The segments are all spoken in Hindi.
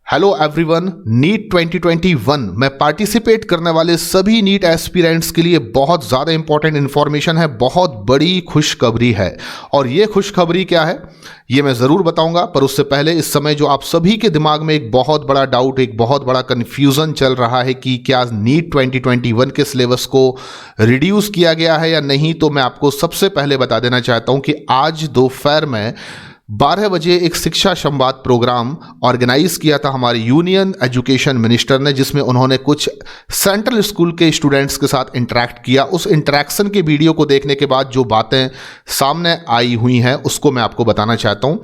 हेलो एवरीवन, नीट 2021 में पार्टिसिपेट करने वाले सभी नीट एस्पिरेंट्स के लिए बहुत ज़्यादा इंपॉर्टेंट इन्फॉर्मेशन है, बहुत बड़ी खुशखबरी है। और ये खुशखबरी क्या है ये मैं ज़रूर बताऊंगा, पर उससे पहले इस समय जो आप सभी के दिमाग में एक बहुत बड़ा डाउट, एक बहुत बड़ा कन्फ्यूज़न चल रहा है कि क्या नीट 2021 के सिलेबस को रिड्यूस किया गया है या नहीं, तो मैं आपको सबसे पहले बता देना चाहता हूँ कि आज दोपहर में 12 बजे एक शिक्षा संवाद प्रोग्राम ऑर्गेनाइज किया था हमारे यूनियन एजुकेशन मिनिस्टर ने, जिसमें उन्होंने कुछ सेंट्रल स्कूल के स्टूडेंट्स के साथ इंटरेक्ट किया। उस इंटरेक्शन के वीडियो को देखने के बाद जो बातें सामने आई हुई हैं उसको मैं आपको बताना चाहता हूं।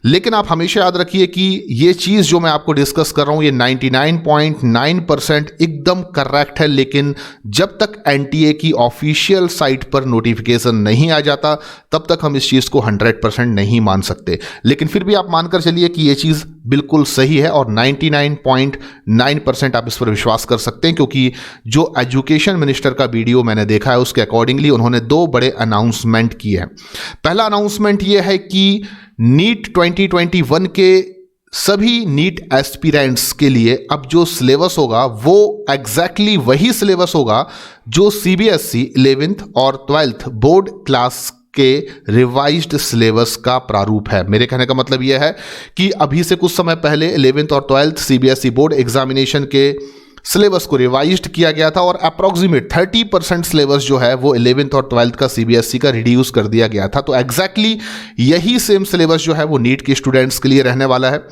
लेकिन आप हमेशा याद रखिए कि ये चीज़ जो मैं आपको डिस्कस कर रहा हूँ ये 99.9% एकदम करेक्ट है, लेकिन जब तक एनटीए की ऑफिशियल साइट पर नोटिफिकेशन नहीं आ जाता तब तक हम इस चीज़ को 100% नहीं मान सकते। लेकिन फिर भी आप मानकर चलिए कि ये चीज़ बिल्कुल सही है और 99.9% आप इस पर विश्वास कर सकते हैं, क्योंकि जो एजुकेशन मिनिस्टर का वीडियो मैंने देखा है उसके अकॉर्डिंगली उन्होंने दो बड़े अनाउंसमेंट किए हैं। पहला अनाउंसमेंट ये है कि नीट 2021 के सभी नीट एस्पिरेंट्स के लिए अब जो सिलेबस होगा वो एग्जैक्टली वही सिलेबस होगा जो सीबीएसई 11th और 12th बोर्ड क्लास के रिवाइज्ड सिलेबस का प्रारूप है। मेरे कहने का मतलब यह है कि अभी से कुछ समय पहले 11th और 12th सीबीएसई बोर्ड एग्जामिनेशन के सिलेबस को रिवाइज्ड किया गया था और अप्रॉक्सीमेट 30% सिलेबस जो है वो 11th और 12th का सीबीएसई का रिड्यूस कर दिया गया था। तो एग्जैक्टली यही सेम सिलेबस जो है वो नीट के स्टूडेंट्स के लिए रहने वाला है।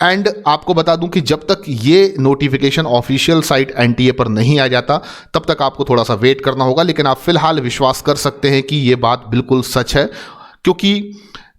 एंड आपको बता दूं कि जब तक ये नोटिफिकेशन ऑफिशियल साइट एनटीए पर नहीं आ जाता तब तक आपको थोड़ा सा वेट करना होगा, लेकिन आप फिलहाल विश्वास कर सकते हैं कि ये बात बिल्कुल सच है, क्योंकि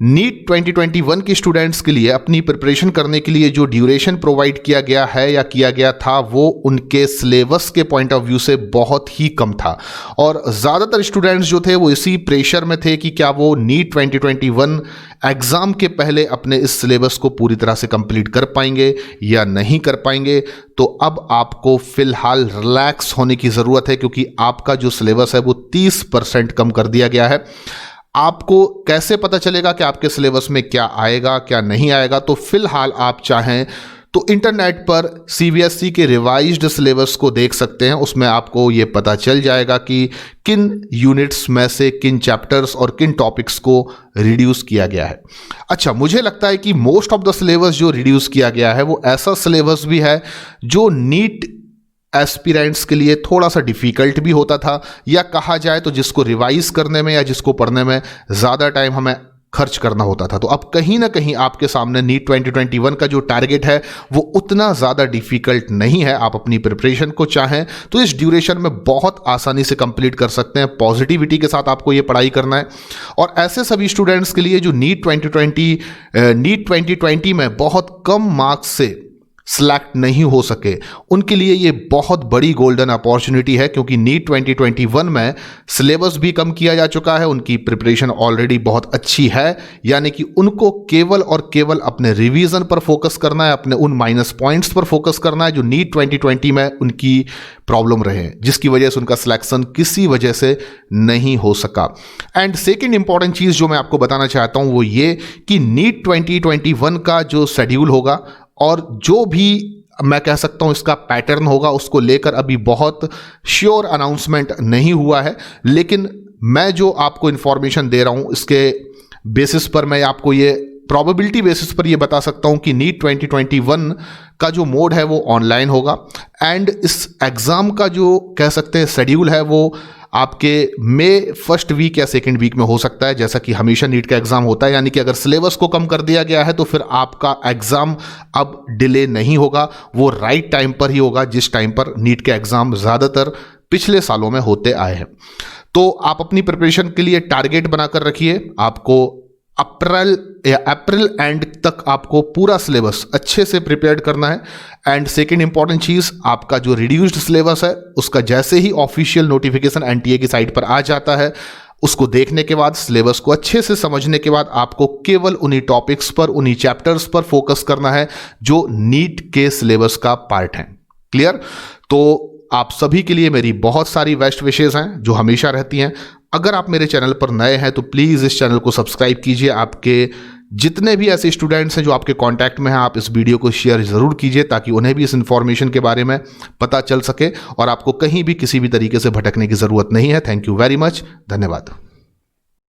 नीट 2021 के स्टूडेंट्स के लिए अपनी प्रिपरेशन करने के लिए जो ड्यूरेशन प्रोवाइड किया गया है या किया गया था वो उनके सिलेबस के पॉइंट ऑफ व्यू से बहुत ही कम था। और ज़्यादातर स्टूडेंट्स जो थे वो इसी प्रेशर में थे कि क्या वो नीट 2021 एग्ज़ाम के पहले अपने इस सिलेबस को पूरी तरह से कंप्लीट कर पाएंगे या नहीं कर पाएंगे। तो अब आपको फ़िलहाल रिलैक्स होने की ज़रूरत है, क्योंकि आपका जो सिलेबस है वो 30% कम कर दिया गया है। आपको कैसे पता चलेगा कि आपके सिलेबस में क्या आएगा क्या नहीं आएगा? तो फिलहाल आप चाहें तो इंटरनेट पर सीबीएसई के रिवाइज्ड सिलेबस को देख सकते हैं। उसमें आपको ये पता चल जाएगा कि किन यूनिट्स में से किन चैप्टर्स और किन टॉपिक्स को रिड्यूस किया गया है। अच्छा, मुझे लगता है कि मोस्ट ऑफ द सिलेबस जो रिड्यूस किया गया है वो ऐसा सिलेबस भी है जो नीट एस्पिरेंट्स के लिए थोड़ा सा डिफ़िकल्ट भी होता था, या कहा जाए तो जिसको रिवाइज करने में या जिसको पढ़ने में ज़्यादा टाइम हमें खर्च करना होता था। तो अब कहीं ना कहीं आपके सामने नीट 2021 का जो टारगेट है वो उतना ज़्यादा डिफ़िकल्ट नहीं है। आप अपनी प्रिपरेशन को चाहें तो इस ड्यूरेशन में बहुत आसानी से कंप्लीट कर सकते हैं। पॉजिटिविटी के साथ आपको ये पढ़ाई करना है। और ऐसे सभी स्टूडेंट्स के लिए जो नीट 2020 में बहुत कम मार्क्स से सिलेक्ट नहीं हो सके, उनके लिए ये बहुत बड़ी गोल्डन अपॉर्चुनिटी है, क्योंकि नीट 2021 में सिलेबस भी कम किया जा चुका है, उनकी प्रिपरेशन ऑलरेडी बहुत अच्छी है। यानी कि उनको केवल और केवल अपने रिवीजन पर फोकस करना है, अपने उन माइनस पॉइंट्स पर फोकस करना है जो नीट 2020 में उनकी प्रॉब्लम रहे, जिसकी वजह से उनका सिलेक्शन किसी वजह से नहीं हो सका। एंड सेकेंड इंपॉर्टेंट चीज़ जो मैं आपको बताना चाहता हूँ वो ये कि नीट 2021 का जो शेड्यूल होगा और जो भी मैं कह सकता हूं इसका पैटर्न होगा, उसको लेकर अभी बहुत श्योर अनाउंसमेंट नहीं हुआ है। लेकिन मैं जो आपको इंफॉर्मेशन दे रहा हूं इसके बेसिस पर मैं आपको ये प्रोबेबिलिटी बेसिस पर ये बता सकता हूं कि नीट 2021 का जो मोड है वो ऑनलाइन होगा। एंड इस एग्ज़ाम का जो कह सकते हैं शेड्यूल है वो आपके मई फर्स्ट वीक या सेकेंड वीक में हो सकता है, जैसा कि हमेशा नीट का एग्ज़ाम होता है। यानी कि अगर सिलेबस को कम कर दिया गया है तो फिर आपका एग्ज़ाम अब डिले नहीं होगा, वो राइट टाइम पर ही होगा, जिस टाइम पर नीट के एग्ज़ाम ज़्यादातर पिछले सालों में होते आए हैं। तो आप अपनी प्रिपरेशन के लिए टारगेट बनाकर रखिए। आपको अप्रैल एंड तक आपको पूरा सिलेबस अच्छे से प्रिपेयर करना है। एंड सेकेंड इंपॉर्टेंट चीज़, आपका जो रिड्यूस्ड सिलेबस है उसका जैसे ही ऑफिशियल नोटिफिकेशन एनटीए की साइट पर आ जाता है, उसको देखने के बाद, सिलेबस को अच्छे से समझने के बाद आपको केवल उन्हीं टॉपिक्स पर, उन्हीं चैप्टर्स पर फोकस करना है जो नीट के सिलेबस का पार्ट है। क्लियर? तो आप सभी के लिए मेरी बहुत सारी बेस्ट विशेज़ हैं जो हमेशा रहती हैं। अगर आप मेरे चैनल पर नए हैं तो प्लीज़ इस चैनल को सब्सक्राइब कीजिए। आपके जितने भी ऐसे स्टूडेंट्स हैं जो आपके कांटेक्ट में हैं, आप इस वीडियो को शेयर ज़रूर कीजिए ताकि उन्हें भी इस इन्फॉर्मेशन के बारे में पता चल सके और आपको कहीं भी किसी भी तरीके से भटकने की ज़रूरत नहीं है। थैंक यू वेरी मच, धन्यवाद।